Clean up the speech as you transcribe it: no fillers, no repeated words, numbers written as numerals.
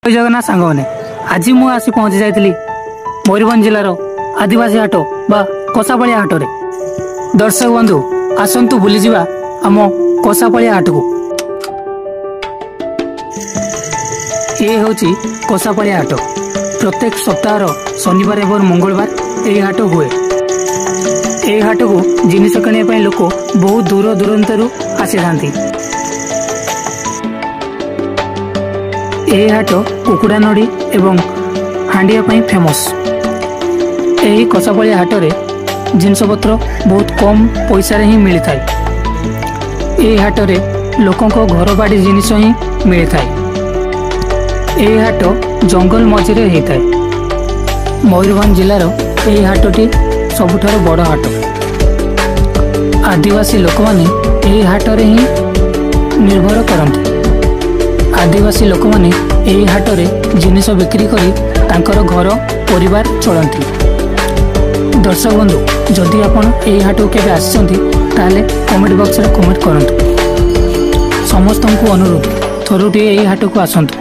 जय जगन्नाथ सांग मैंने आज मुझे आसी पहुंची जाइली मयूरभंज जिलार आदिवासी हाट बा कसापाड़िया हाट रे। दर्शक बंधु आसतु बुली जावा आम कसापाड़िया हाट को। ये हूँ कसापाड़िया हाट प्रत्येक सप्ताह शनिवार एवं मंगलवार यह हाट हुए। यह हाट को जिनिस किणापी लोक बहुत दूर दूरांतर आसी था। यह हाट कुकुड़ा नड़ी एवं हांडिया पाई फेमस। यही कसापाड़िया हाट रे जिनसपत्र बहुत कम पैसा ही मिलता है। यह हाट रे लोकों को घर बाड़ी जिनिस ही मिलता है। यह हाट जंगल मझिरे होता है। मयूरभंज जिलार यह हाटटी सबुठार बड़ हाट। आदिवासी लोक माने यह हाट रे ही निर्भर करते। आदिवासी लोक माने यही हाट रे जिनिस बिक्री करी तांकर घर परिवार चलती। दर्शक बंधु जदि आपण यही हाट को केबे आछंती ताले कमेंट बॉक्स रे कमेंट करंतु। समस्त को अनुरोध थरुटी यही हाट को आसंतु।